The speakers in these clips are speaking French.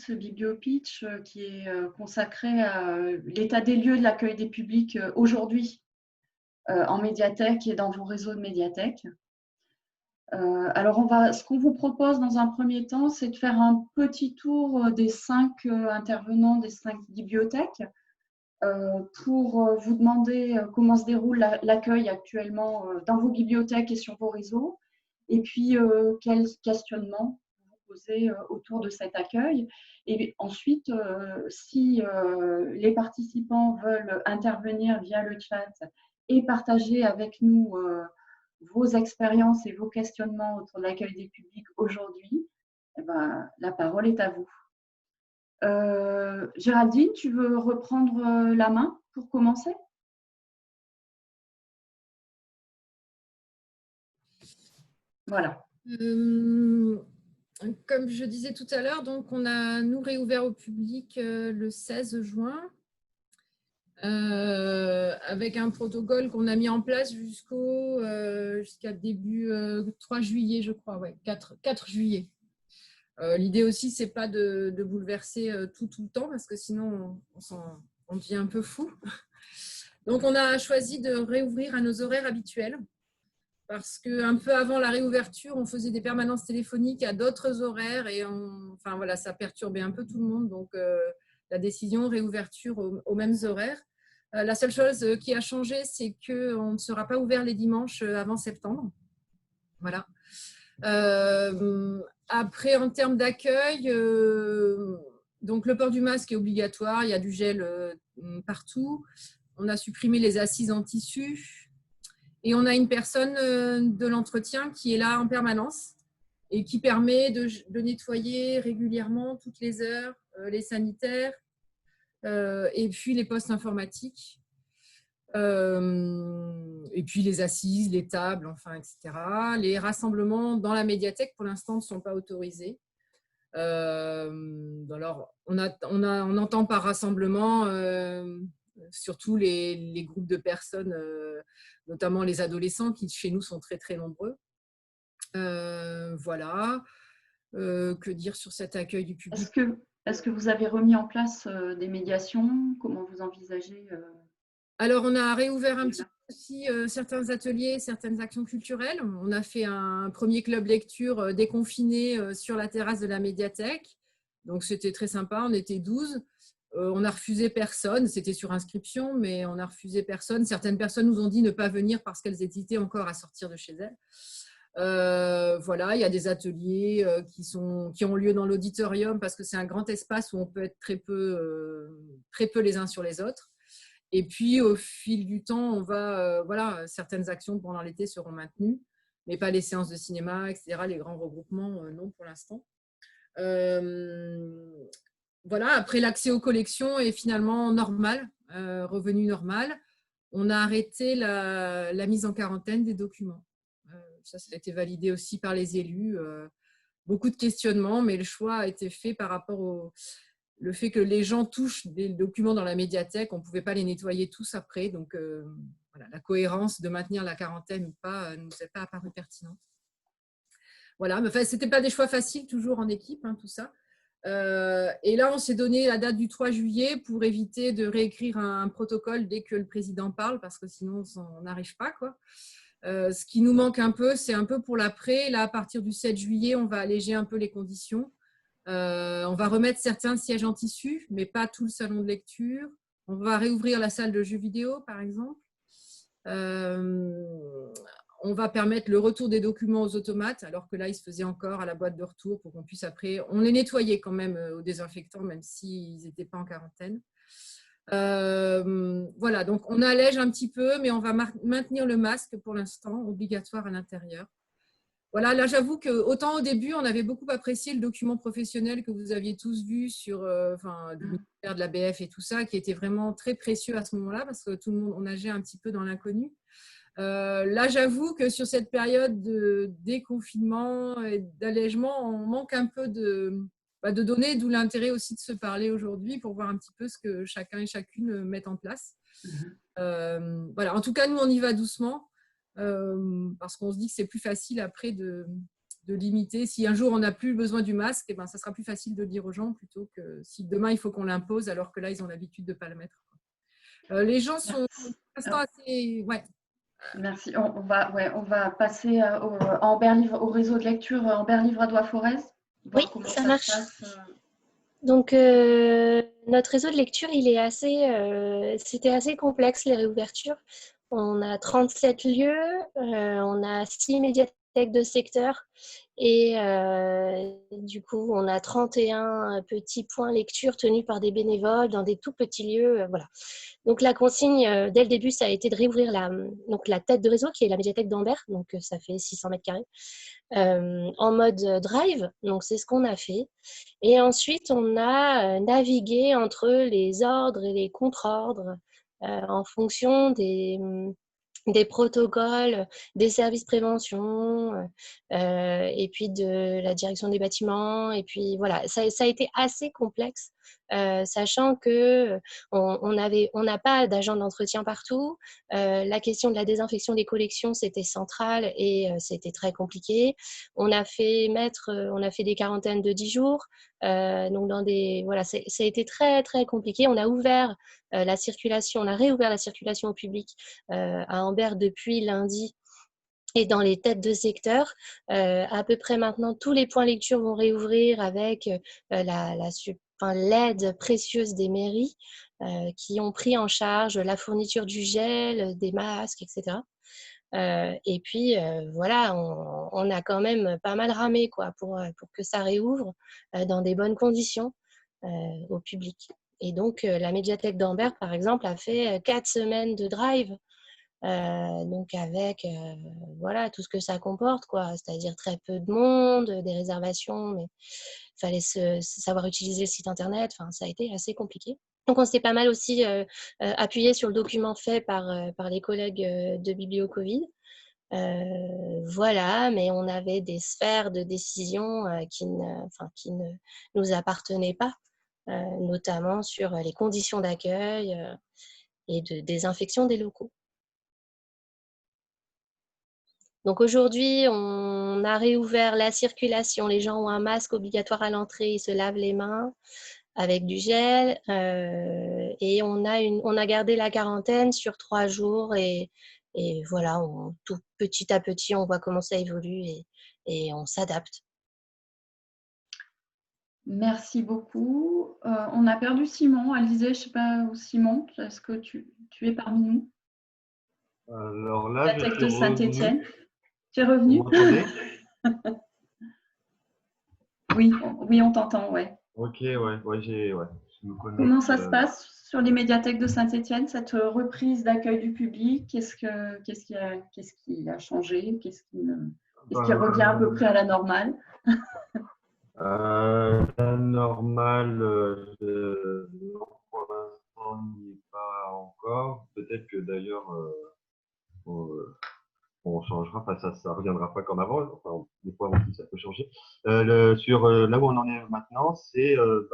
ce bibliopitch qui est consacré à l'état des lieux de l'accueil des publics aujourd'hui en médiathèque et dans vos réseaux de médiathèques. Alors, ce qu'on vous propose dans un premier temps, c'est de faire un petit tour des 5 intervenants des 5 bibliothèques pour vous demander comment se déroule l'accueil actuellement dans vos bibliothèques et sur vos réseaux, et puis quels questionnements vous posez autour de cet accueil. Et ensuite, si les participants veulent intervenir via le chat et partager avec nous vos expériences et vos questionnements autour de l'accueil des publics aujourd'hui, eh ben, la parole est à vous. Géraldine, tu veux reprendre la main pour commencer? Voilà. Comme je disais tout à l'heure, donc on a nous réouvert au public le 16 juin avec un protocole qu'on a mis en place jusqu'à début 3 juillet, je crois, ouais, 4 juillet. L'idée aussi, c'est pas de bouleverser tout le temps parce que sinon on devient un peu fou. Donc on a choisi de réouvrir à nos horaires habituels. Parce qu'un peu avant la réouverture, on faisait des permanences téléphoniques à d'autres horaires et enfin, voilà, ça perturbait un peu tout le monde. Donc, la décision, réouverture aux mêmes horaires. La seule chose qui a changé, c'est qu'on ne sera pas ouvert les dimanches avant septembre. Voilà. Après, en termes d'accueil, donc le port du masque est obligatoire, il y a du gel partout. On a supprimé les assises en tissu. Et on a une personne de l'entretien qui est là en permanence et qui permet de nettoyer régulièrement toutes les heures les sanitaires et puis les postes informatiques et puis les assises, les tables, enfin, etc. Les rassemblements dans la médiathèque, pour l'instant, ne sont pas autorisés. Alors, on entend par rassemblement surtout les groupes de personnes, notamment les adolescents qui chez nous sont très très nombreux. Voilà. Que dire sur cet accueil du public? Est-ce que vous avez remis en place des médiations? Comment vous envisagez Alors, on a réouvert un petit peu aussi certains ateliers, certaines actions culturelles. On a fait un premier club lecture déconfiné sur la terrasse de la médiathèque. Donc, c'était très sympa. On était 12. On a refusé personne. C'était sur inscription, mais on a refusé personne. Certaines personnes nous ont dit ne pas venir parce qu'elles hésitaient encore à sortir de chez elles. Voilà, il y a des ateliers qui ont lieu dans l'auditorium parce que c'est un grand espace où on peut être très peu les uns sur les autres. Et puis, au fil du temps, voilà, certaines actions pendant l'été seront maintenues, mais pas les séances de cinéma, etc., les grands regroupements, non pour l'instant. Voilà, après, l'accès aux collections est finalement normal, revenu normal. On a arrêté la mise en quarantaine des documents. Ça a été validé aussi par les élus. Beaucoup de questionnements, mais le choix a été fait par rapport au le fait que les gens touchent des documents dans la médiathèque, on ne pouvait pas les nettoyer tous après. Donc, voilà, la cohérence de maintenir la quarantaine ou pas ne nous est pas apparue pertinente. Voilà, mais enfin, ce n'était pas des choix faciles, toujours en équipe, hein, tout ça. Et là, on s'est donné la date du 3 juillet pour éviter de réécrire un protocole dès que le président parle, parce que sinon, on n'arrive pas, quoi. Ce qui nous manque un peu, c'est un peu pour l'après. Là, à partir du 7 juillet, on va alléger un peu les conditions. On va remettre certains sièges en tissu, mais pas tout le salon de lecture. On va réouvrir la salle de jeux vidéo, par exemple. On va permettre le retour des documents aux automates, alors que là, ils se faisaient encore à la boîte de retour pour qu'on puisse après… On les nettoyait quand même au désinfectant, même s'ils n'étaient pas en quarantaine. Voilà, donc on allège un petit peu, mais on va maintenir le masque pour l'instant, obligatoire à l'intérieur. Voilà, là, j'avoue qu'autant au début, on avait beaucoup apprécié le document professionnel que vous aviez tous vu sur du ministère de la BF et tout ça, qui était vraiment très précieux à ce moment-là, parce que tout le monde, on nageait un petit peu dans l'inconnu. Là, j'avoue que sur cette période de déconfinement et d'allègement, on manque un peu de données, d'où l'intérêt aussi de se parler aujourd'hui pour voir un petit peu ce que chacun et chacune mettent en place. Voilà. En tout cas, nous, on y va doucement parce qu'on se dit que c'est plus facile après de limiter. Si un jour on n'a plus besoin du masque, eh ben, ça sera plus facile de le dire aux gens plutôt que si demain il faut qu'on l'impose alors que là ils ont l'habitude de ne pas le mettre. Les gens sont assez… Ouais. Merci. On va passer à Amber Livre, au réseau de lecture Amber Livre à Forez. Oui, Voir comment ça se marche. passe. Donc, notre réseau de lecture, c'était assez complexe, les réouvertures. On a 37 lieux, on a 6 médiathèques de secteur et du coup, on a 31 petits points lecture tenus par des bénévoles dans des tout petits lieux. Voilà. Donc, la consigne, dès le début, ça a été de réouvrir la tête de réseau, qui est la médiathèque d'Ambert, donc ça fait 600 mètres carrés, en mode drive. Donc, c'est ce qu'on a fait. Et ensuite, on a navigué entre les ordres et les contre-ordres en fonction des protocoles, des services prévention, et puis de la direction des bâtiments. Et puis voilà, ça a été assez complexe, sachant que on n'a pas d'agent d'entretien partout. La question de la désinfection des collections, c'était central et c'était très compliqué. On a fait des quarantaines de 10 jours. Donc voilà, ça a été très très compliqué. On a ouvert la circulation, on a réouvert la circulation au public à Ambert depuis lundi. Et dans les têtes de secteur, à peu près maintenant, tous les points lecture vont réouvrir avec l'aide précieuse des mairies qui ont pris en charge la fourniture du gel, des masques, etc. Et puis, voilà, on a quand même pas mal ramé quoi, pour que ça réouvre dans des bonnes conditions au public. Et donc, la médiathèque d'Ambert, par exemple, a fait 4 semaines de drive, donc avec voilà, tout ce que ça comporte, quoi. C'est-à-dire très peu de monde, des réservations, mais il fallait savoir utiliser le site internet. Enfin, ça a été assez compliqué. Donc, on s'est pas mal aussi appuyé sur le document fait par les collègues de Biblio-Covid. Voilà, mais on avait des sphères de décision qui ne nous appartenaient pas, notamment sur les conditions d'accueil et de désinfection des locaux. Donc aujourd'hui, on a réouvert la circulation. Les gens ont un masque obligatoire à l'entrée, ils se lavent les mains avec du gel. Et on a gardé la quarantaine sur 3 jours. Et voilà, tout petit à petit, on voit comment ça évolue et on s'adapte. Merci beaucoup. On a perdu Simon. Alizée, je ne sais pas où Simon, est-ce que tu es parmi nous? Alors là, je suis de Saint-Étienne. Tu es revenu? Vous m'entendez? Oui, on t'entend, ouais. Ok, ouais, je me connecte. Comment ça se passe sur les médiathèques de Saint-Étienne, cette reprise d'accueil du public? Qu'est-ce qui a changé? Qu'est-ce qui revient à peu près à la normale? La normale, non, pour l'instant, on n'y est pas encore. Peut-être que d'ailleurs, on changera, enfin ça reviendra pas comme avant. Enfin, des fois aussi, ça peut changer. Là où on en est maintenant, c'est le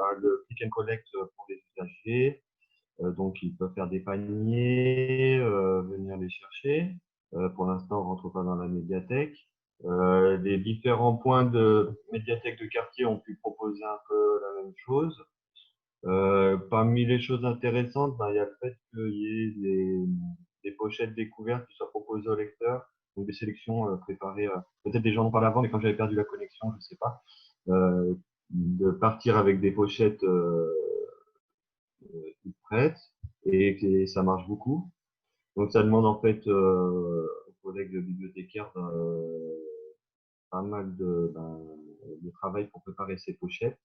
click and collect pour les usagers. Donc, ils peuvent faire des paniers, venir les chercher. Pour l'instant, on ne rentre pas dans la médiathèque. Les différents points de médiathèque de quartier ont pu proposer un peu la même chose. Parmi les choses intéressantes, il y a le fait qu'il y ait des pochettes découvertes qui soient proposées aux lecteurs, donc des sélections préparées. Peut-être des gens n'ont pas l'avant, mais quand j'avais perdu la connexion, je ne sais pas, de partir avec des pochettes toutes prêtes et ça marche beaucoup. Donc ça demande en fait aux collègues de bibliothécaires pas mal de travail pour préparer ces pochettes.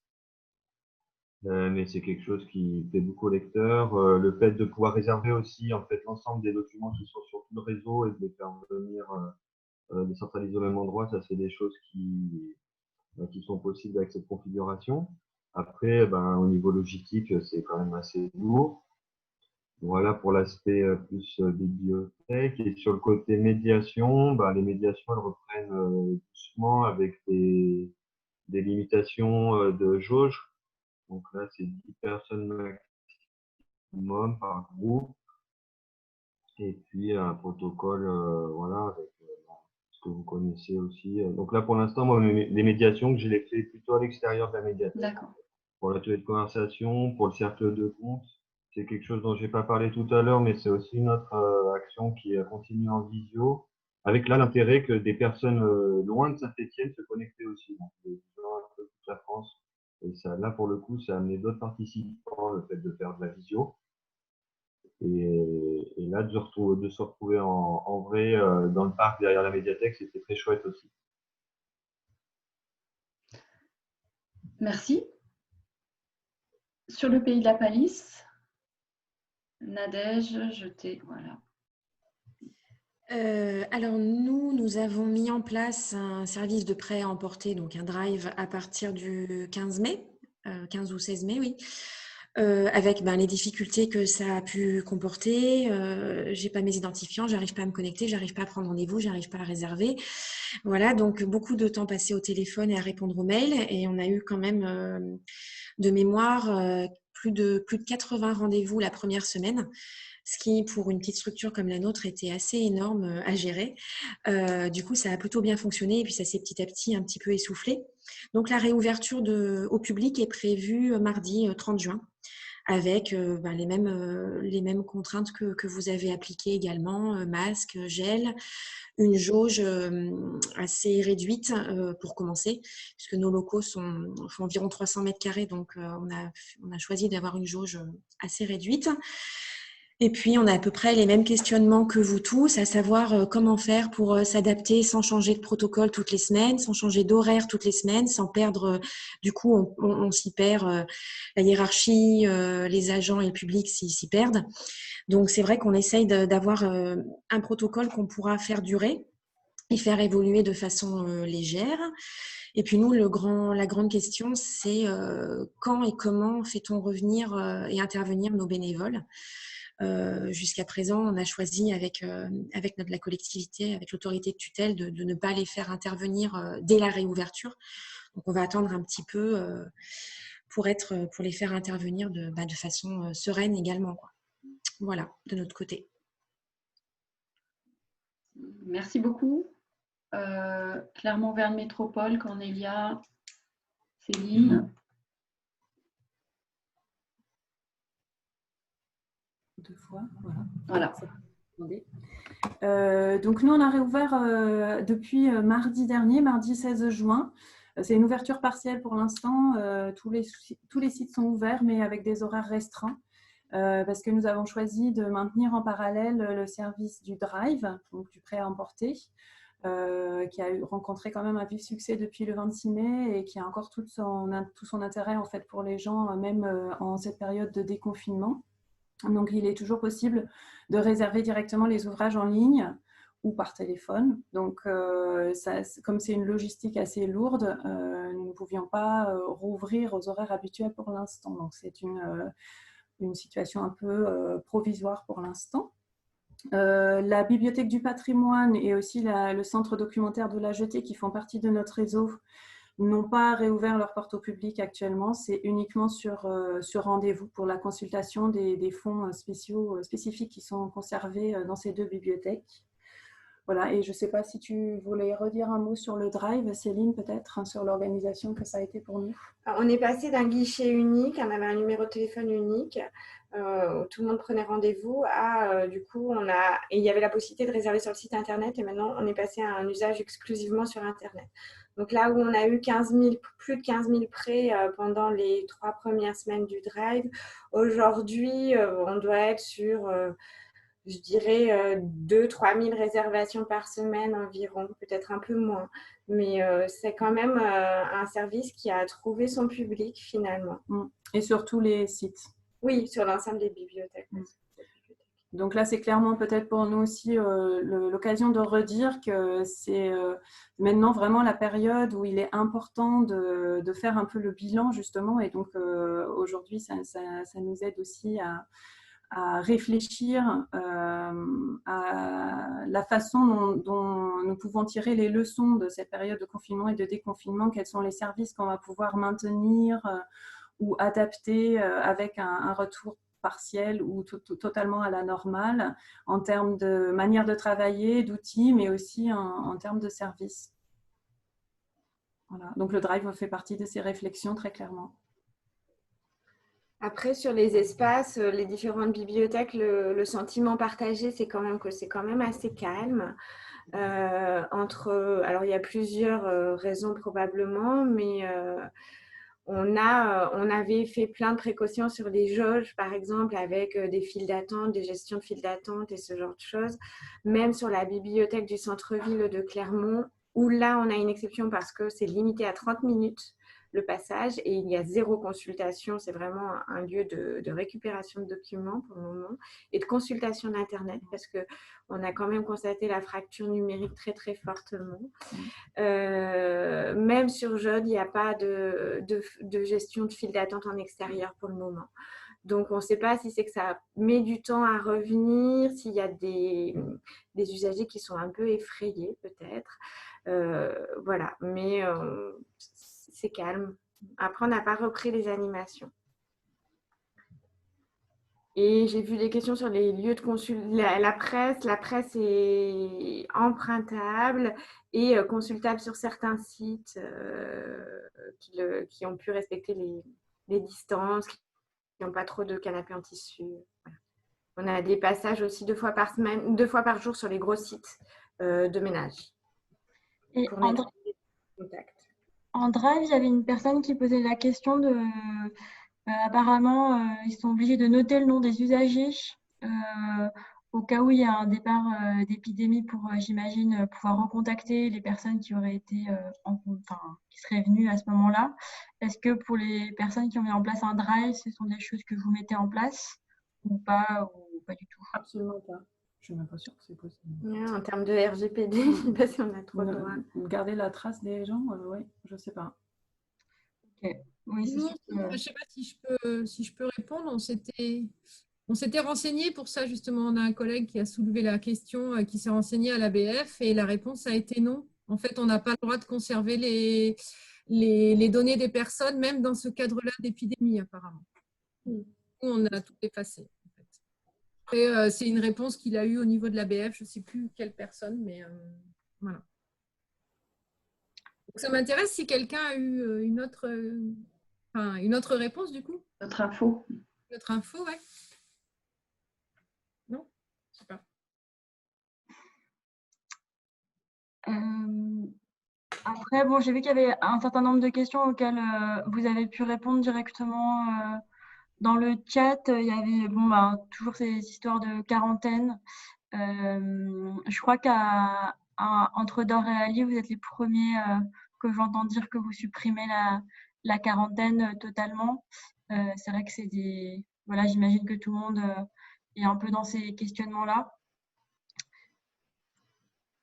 Mais c'est quelque chose qui plaît beaucoup aux lecteurs. Le fait de pouvoir réserver aussi en fait l'ensemble des documents qui sont sur tout le réseau et de les faire venir les centraliser au même endroit, ça c'est des choses qui sont possibles avec cette configuration. Après, au niveau logistique, c'est quand même assez lourd. Voilà pour l'aspect plus bibliothèque. Et sur le côté médiation, les médiations elles reprennent doucement avec des limitations de jauge. Donc là, c'est 10 personnes maximum par groupe. Et puis un protocole, voilà, avec que vous connaissez aussi. Donc là, pour l'instant, moi, les médiations, je les fais plutôt à l'extérieur de la médiathèque. D'accord. Pour l'atelier de conversation, pour le cercle de compte, c'est quelque chose dont j'ai pas parlé tout à l'heure, mais c'est aussi une autre action qui continue en visio, avec là l'intérêt que des personnes loin de Saint-Étienne se connectent aussi, donc des gens un peu de toute la France. Et ça, là, pour le coup, ça a amené d'autres participants, le fait de faire de la visio. Et là, de se retrouver en vrai dans le parc derrière la médiathèque, c'était très chouette aussi. Merci. Sur le pays de la Palisse, Nadège, voilà. Alors nous avons mis en place un service de prêt à emporter, donc un drive à partir du 15 mai, 15 ou 16 mai, oui, avec les difficultés que ça a pu comporter. J'ai pas mes identifiants, j'arrive pas à me connecter, j'arrive pas à prendre rendez-vous, j'arrive pas à réserver. Voilà, donc beaucoup de temps passé au téléphone et à répondre aux mails, et on a eu quand même de mémoire plus de 80 rendez-vous la première semaine, ce qui, pour une petite structure comme la nôtre, était assez énorme à gérer. Du coup, ça a plutôt bien fonctionné et puis ça s'est petit à petit un petit peu essoufflé. Donc, la réouverture au public est prévue mardi 30 juin avec les mêmes contraintes que vous avez appliquées également, masque, gel, une jauge assez réduite pour commencer, puisque nos locaux font environ 300 mètres carrés, donc on a choisi d'avoir une jauge assez réduite. Et puis, on a à peu près les mêmes questionnements que vous tous, à savoir comment faire pour s'adapter sans changer de protocole toutes les semaines, sans changer d'horaire toutes les semaines, sans perdre, du coup, on s'y perd, la hiérarchie, les agents et le public s'y perdent. Donc, c'est vrai qu'on essaye d'avoir un protocole qu'on pourra faire durer et faire évoluer de façon légère. Et puis nous, la grande question, c'est quand et comment fait-on revenir et intervenir nos bénévoles. Jusqu'à présent, on a choisi avec la collectivité, avec l'autorité de tutelle, de ne pas les faire intervenir dès la réouverture. Donc, on va attendre un petit peu pour les faire intervenir de façon sereine également, quoi. Voilà, de notre côté. Merci beaucoup. Clermont-Verne Métropole, Cornélia, Céline. Deux fois, voilà. Donc nous, on a réouvert depuis mardi dernier, mardi 16 juin. C'est une ouverture partielle pour l'instant. Tous les sites sont ouverts, mais avec des horaires restreints. Parce que nous avons choisi de maintenir en parallèle le service du drive, donc du prêt à emporter, qui a rencontré quand même un vif succès depuis le 26 mai et qui a encore tout son intérêt en fait pour les gens, même en cette période de déconfinement. Donc, il est toujours possible de réserver directement les ouvrages en ligne ou par téléphone. Donc, comme c'est une logistique assez lourde, nous ne pouvions pas rouvrir aux horaires habituels pour l'instant. Donc, c'est une situation un peu provisoire pour l'instant. La Bibliothèque du patrimoine et aussi le centre documentaire de la Jetée, qui font partie de notre réseau, n'ont pas réouvert leurs portes au public actuellement. C'est uniquement sur rendez-vous pour la consultation des fonds spécifiques qui sont conservés dans ces deux bibliothèques. Voilà, et je ne sais pas si tu voulais redire un mot sur le drive, Céline, peut-être, sur l'organisation que ça a été pour nous. Alors, on est passé d'un guichet unique, on avait un numéro de téléphone unique, où tout le monde prenait rendez-vous, du coup, et il y avait la possibilité de réserver sur le site internet, et maintenant, on est passé à un usage exclusivement sur internet. Donc là où on a eu plus de 15 000 prêts pendant les 3 premières semaines du drive, aujourd'hui, on doit être sur, je dirais, 2-3 000 réservations par semaine environ, peut-être un peu moins. Mais c'est quand même un service qui a trouvé son public finalement. Et sur tous les sites. Oui, sur l'ensemble des bibliothèques. Donc là, c'est clairement peut-être pour nous aussi l'occasion de redire que c'est maintenant vraiment la période où il est important de faire un peu le bilan justement. Et donc aujourd'hui, ça nous aide aussi à réfléchir à la façon dont nous pouvons tirer les leçons de cette période de confinement et de déconfinement. Quels sont les services qu'on va pouvoir maintenir ou adapter avec un retour partielle ou totalement à la normale en termes de manière de travailler, d'outils, mais aussi en termes de services. Voilà. Donc le Drive fait partie de ces réflexions très clairement. Après, sur les espaces, les différentes bibliothèques, le sentiment partagé, c'est quand même assez calme. Alors, il y a plusieurs raisons probablement, mais on avait fait plein de précautions sur les jauges, par exemple, avec des files d'attente, des gestions de files d'attente et ce genre de choses. Même sur la bibliothèque du centre-ville de Clermont, où là, on a une exception parce que c'est limité à 30 minutes le passage et il y a 0 consultation. C'est vraiment un lieu de récupération de documents pour le moment et de consultation d'Internet parce qu'on a quand même constaté la fracture numérique très, très fortement. Même sur Jode, il n'y a pas de gestion de file d'attente en extérieur pour le moment. Donc, on ne sait pas si c'est que ça met du temps à revenir, s'il y a des usagers qui sont un peu effrayés peut-être. Voilà, mais c'est calme. Après, on n'a pas repris les animations. Et j'ai vu des questions sur les lieux de consultation. La presse est empruntable et consultable sur certains sites qui ont pu respecter les distances, qui n'ont pas trop de canapés en tissu. Voilà. On a des passages aussi 2 fois par semaine, 2 fois par jour sur les gros sites de ménage. Et pour nettoyer les contacts. en Drive, il y avait une personne qui posait la question de apparemment, ils sont obligés de noter le nom des usagers au cas où il y a un départ d'épidémie pour, j'imagine, pouvoir recontacter les personnes qui auraient été, qui seraient venues à ce moment-là. Est-ce que pour les personnes qui ont mis en place un Drive, ce sont des choses que vous mettez en place ou pas du tout? Absolument pas. Je ne suis même pas sûre que c'est possible. Ouais, en termes de RGPD, je ne sais pas si on a trop le droit. Garder la trace des gens, oui, je ne sais pas. Ok. Oui, c'est sûr que... Je ne sais pas si je peux répondre. On s'était renseigné pour ça, justement. On a un collègue qui a soulevé la question, qui s'est renseigné à l'ABF et la réponse a été non. En fait, on n'a pas le droit de conserver les données des personnes, même dans ce cadre-là d'épidémie, apparemment. On a tout effacé. En fait. Après, c'est une réponse qu'il a eue au niveau de l'ABF. Je ne sais plus quelle personne, mais voilà. Donc, ça m'intéresse si quelqu'un a eu une autre réponse, du coup. Notre info. Notre info, ouais. Non, je sais pas. Après, bon, j'ai vu qu'il y avait un certain nombre de questions auxquelles vous avez pu répondre directement dans le chat. Il y avait toujours ces histoires de quarantaine. Je crois qu'entre Dor et Ali, vous êtes les premiers que j'entends dire que vous supprimez la quarantaine totalement. C'est vrai que c'est des... Voilà, j'imagine que tout le monde est un peu dans ces questionnements-là.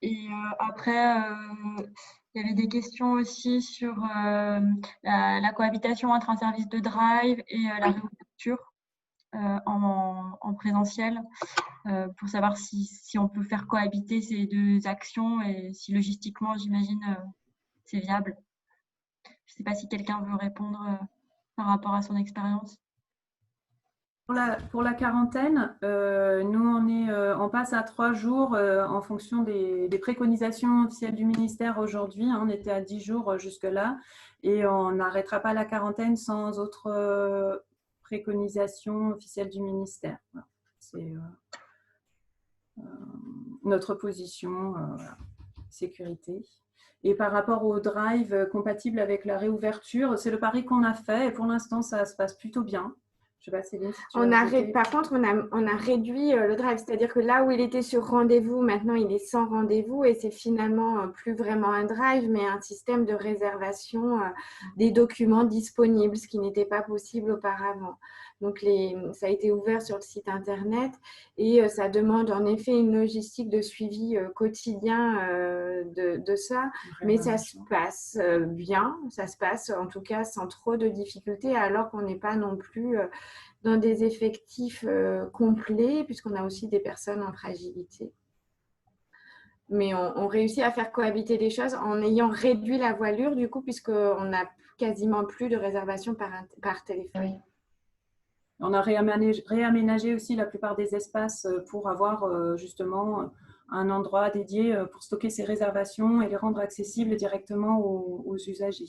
Et après, il y avait des questions aussi sur la cohabitation entre un service de drive et la réouverture en présentiel, pour savoir si on peut faire cohabiter ces 2 actions et si logistiquement, j'imagine, c'est viable. Je ne sais pas si quelqu'un veut répondre par rapport à son expérience. Pour la quarantaine, nous, on passe à 3 jours en fonction des préconisations officielles du ministère aujourd'hui. On était à 10 jours jusque-là et on n'arrêtera pas la quarantaine sans autre préconisation officielle du ministère. Voilà. C'est notre position, sécurité. Et par rapport au drive compatible avec la réouverture, c'est le pari qu'on a fait et pour l'instant, ça se passe plutôt bien. Je sais pas, Céline, si tu Par contre, on a réduit le drive, c'est-à-dire que là où il était sur rendez-vous, maintenant il est sans rendez-vous et c'est finalement plus vraiment un drive, mais un système de réservation des documents disponibles, ce qui n'était pas possible auparavant. Donc, ça a été ouvert sur le site internet et ça demande en effet une logistique de suivi quotidien de ça, mais ça se passe bien, ça se passe en tout cas sans trop de difficultés, alors qu'on n'est pas non plus dans des effectifs complets, puisqu'on a aussi des personnes en fragilité. Mais on réussit à faire cohabiter les choses en ayant réduit la voilure, du coup, puisqu'on n'a quasiment plus de réservations par téléphone. Oui. On a réaménagé aussi la plupart des espaces pour avoir justement un endroit dédié pour stocker ces réservations et les rendre accessibles directement aux usagers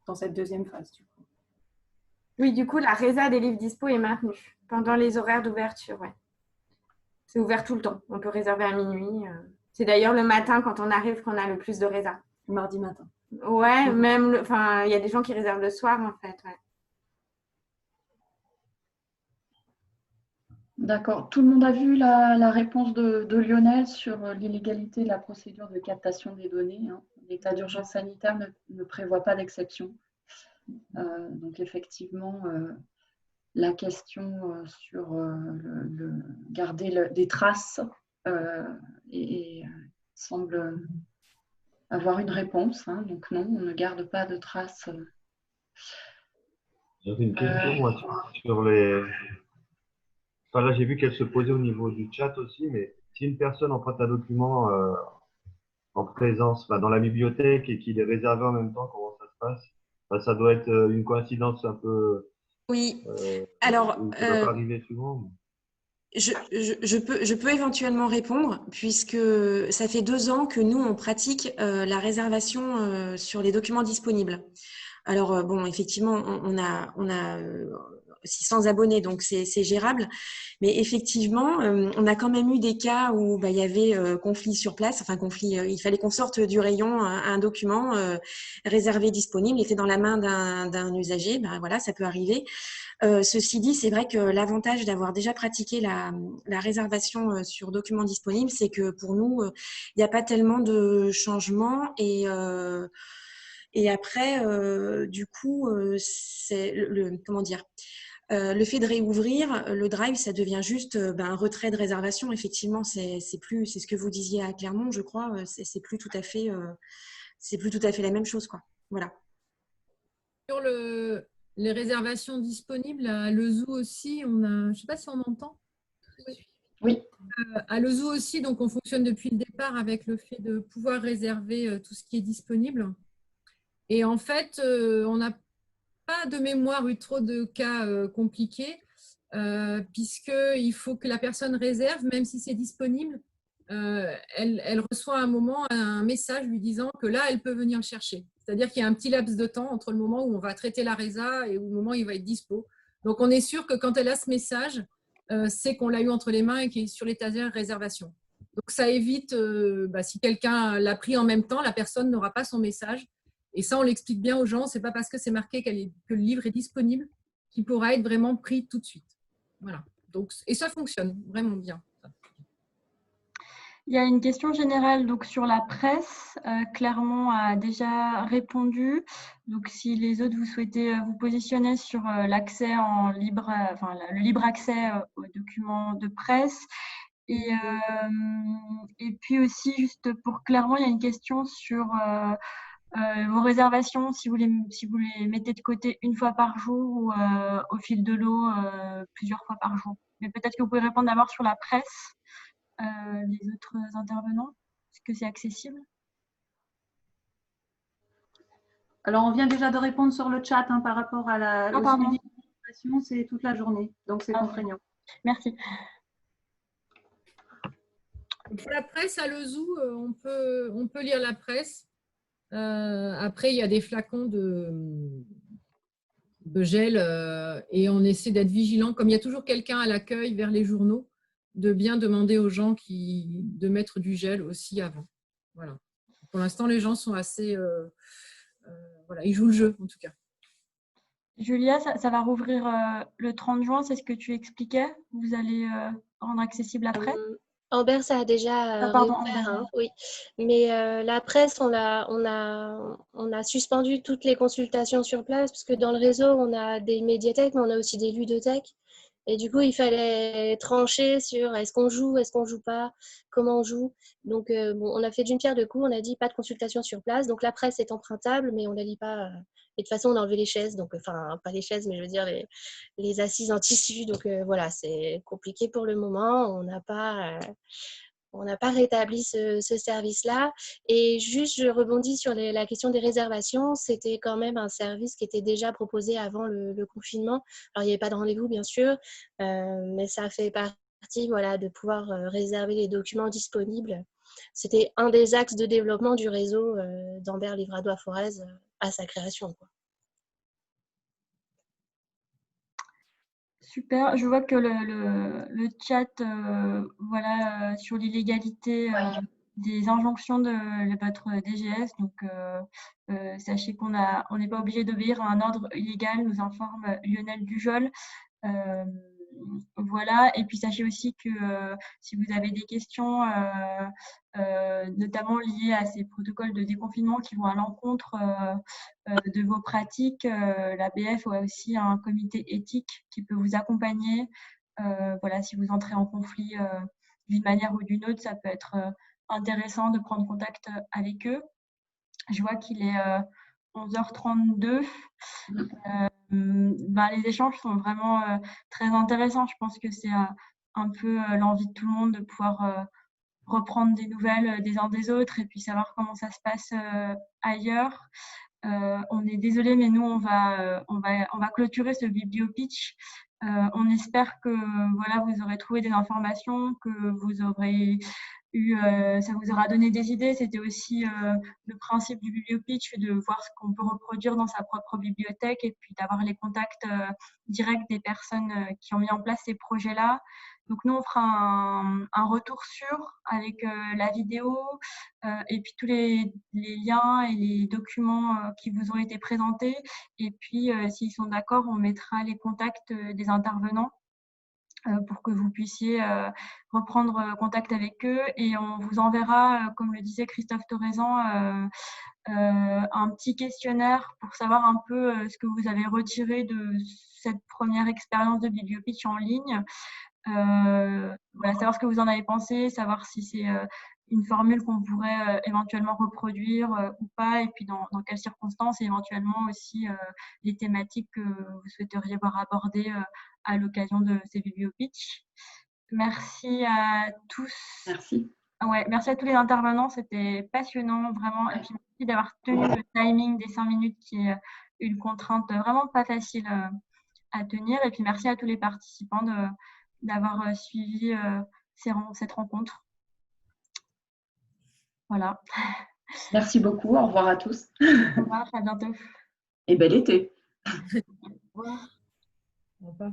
dans cette deuxième phase. Du coup. Oui, du coup, la résa des livres dispo est maintenue pendant les horaires d'ouverture. Ouais. C'est ouvert tout le temps. On peut réserver à minuit. C'est d'ailleurs le matin quand on arrive qu'on a le plus de résa. Le mardi matin. Ouais, même, il y a des gens qui réservent le soir en fait. Ouais. D'accord. Tout le monde a vu la réponse de Lionel sur l'illégalité de la procédure de captation des données. Hein. L'état d'urgence sanitaire ne prévoit pas d'exception. Donc effectivement, la question sur garder des traces semble avoir une réponse. Hein. Donc non, on ne garde pas de traces. J'avais une question moi, sur les… Enfin, là, j'ai vu qu'elle se posait au niveau du chat aussi, mais si une personne emprunte un document en présence, dans la bibliothèque et qu'il est réservé en même temps, comment ça se passe? Ça doit être une coïncidence un peu… Oui, alors… ça doit pas arriver souvent. Je peux éventuellement répondre puisque ça fait 2 ans que nous, on pratique la réservation sur les documents disponibles. Alors, bon, effectivement, on a 600 abonnés, donc c'est gérable. Mais effectivement, on a quand même eu des cas où il y avait conflit sur place, enfin conflit, il fallait qu'on sorte du rayon un document réservé disponible, il était dans la main d'un usager, voilà, ça peut arriver. Ceci dit, c'est vrai que l'avantage d'avoir déjà pratiqué la réservation sur documents disponibles, c'est que pour nous, il n'y a pas tellement de changements et après, du coup, c'est comment dire, le fait de réouvrir le Drive, ça devient juste un retrait de réservation. Effectivement, c'est ce que vous disiez à Clermont, je crois. C'est plus tout à fait la même chose, quoi. Voilà. Sur les réservations disponibles à Lezou aussi, on a, je ne sais pas si on entend. Oui. À Lezou aussi, donc on fonctionne depuis le départ avec le fait de pouvoir réserver tout ce qui est disponible. Et en fait, on n'a pas de mémoire eu trop de cas compliqués, puisqu'il faut que la personne réserve, même si c'est disponible. Elle reçoit à un moment un message lui disant que là, elle peut venir le chercher. C'est-à-dire qu'il y a un petit laps de temps entre le moment où on va traiter la résa et le moment où il va être dispo. Donc, on est sûr que quand elle a ce message, c'est qu'on l'a eu entre les mains et qu'il est sur l'étagère réservation. Donc, ça évite, si quelqu'un l'a pris en même temps, la personne n'aura pas son message. Et ça, on l'explique bien aux gens. Ce n'est pas parce que c'est marqué que le livre est disponible qu'il pourra être vraiment pris tout de suite. Voilà. Donc, et ça fonctionne vraiment bien. Il y a une question générale donc, sur la presse. Clermont a déjà répondu. Donc, si les autres, vous souhaitez vous positionner sur l'accès en libre, le libre accès aux documents de presse. Et puis aussi, juste pour Clermont, il y a une question sur vos réservations, si vous les mettez de côté une fois par jour ou au fil de l'eau plusieurs fois par jour. Mais peut-être que vous pouvez répondre d'abord sur la presse. Les autres intervenants, est-ce que c'est accessible? Alors, on vient déjà de répondre sur le chat par rapport à la suivi, c'est toute la journée, donc c'est contraignant. Merci. Pour la presse à Lezou, on peut lire la presse. Après, il y a des flacons de gel et on essaie d'être vigilant. Comme il y a toujours quelqu'un à l'accueil vers les journaux, de bien demander aux gens de mettre du gel aussi avant. Voilà. Pour l'instant, les gens sont assez… voilà, ils jouent le jeu en tout cas. Julia, ça va rouvrir le 30 juin, c'est ce que tu expliquais. Vous allez rendre accessible après Amber, ça a déjà réouvert, hein, oui. Mais la presse, on a suspendu toutes les consultations sur place parce que dans le réseau, on a des médiathèques, mais on a aussi des ludothèques. Et du coup, il fallait trancher sur est-ce qu'on joue pas, comment on joue. Donc, on a fait d'une pierre deux coups. On a dit pas de consultation sur place. Donc, la presse est empruntable, mais on la lit pas. Et de toute façon, on a enlevé les chaises. Donc, enfin, pas les chaises, mais je veux dire les assises en tissu. Donc, voilà, c'est compliqué pour le moment. On on n'a pas rétabli ce service-là. Et juste, je rebondis sur la question des réservations. C'était quand même un service qui était déjà proposé avant le confinement. Alors, il n'y avait pas de rendez-vous, bien sûr, mais ça fait partie, voilà, de pouvoir réserver les documents disponibles. C'était un des axes de développement du réseau d'Ambert Livradois-Forez à sa création, quoi. Super. Je vois que le chat voilà, sur l'illégalité des injonctions de votre DGS. Donc, sachez qu'on n'est pas obligé d'obéir à un ordre illégal, nous informe Lionel Dujol. Voilà, et puis sachez aussi que si vous avez des questions, notamment liées à ces protocoles de déconfinement qui vont à l'encontre de vos pratiques, la BF a aussi un comité éthique qui peut vous accompagner. Voilà, si vous entrez en conflit d'une manière ou d'une autre, ça peut être intéressant de prendre contact avec eux. Je vois qu'il est 11h32. Les échanges sont vraiment très intéressants. Je pense que c'est un peu l'envie de tout le monde de pouvoir reprendre des nouvelles des uns des autres et puis savoir comment ça se passe ailleurs. On est désolé, mais nous, on va clôturer ce bibliopitch. On espère que voilà, vous aurez trouvé des informations, que vous aurez ça vous aura donné des idées. C'était aussi le principe du bibliopitch, de voir ce qu'on peut reproduire dans sa propre bibliothèque et puis d'avoir les contacts directs des personnes qui ont mis en place ces projets-là. Donc nous, on fera un retour sûr avec la vidéo et puis tous les liens et les documents qui vous ont été présentés. Et puis, s'ils sont d'accord, on mettra les contacts des intervenants pour que vous puissiez reprendre contact avec eux. Et on vous enverra, comme le disait Christophe Torezan, un petit questionnaire pour savoir un peu ce que vous avez retiré de cette première expérience de bibliopitch en ligne. Voilà, savoir ce que vous en avez pensé, savoir si c'est une formule qu'on pourrait éventuellement reproduire ou pas, et puis dans quelles circonstances, et éventuellement aussi les thématiques que vous souhaiteriez voir abordées à l'occasion de ces bibliopitch. Merci à tous. Merci. Ouais, merci à tous les intervenants, c'était passionnant, vraiment. Et puis merci d'avoir tenu le timing des 5 minutes qui est une contrainte vraiment pas facile à tenir. Et puis merci à tous les participants d'avoir suivi cette rencontre. Voilà. Merci beaucoup. Au revoir à tous. Au revoir, à bientôt. Et bel été. Au revoir. Au revoir.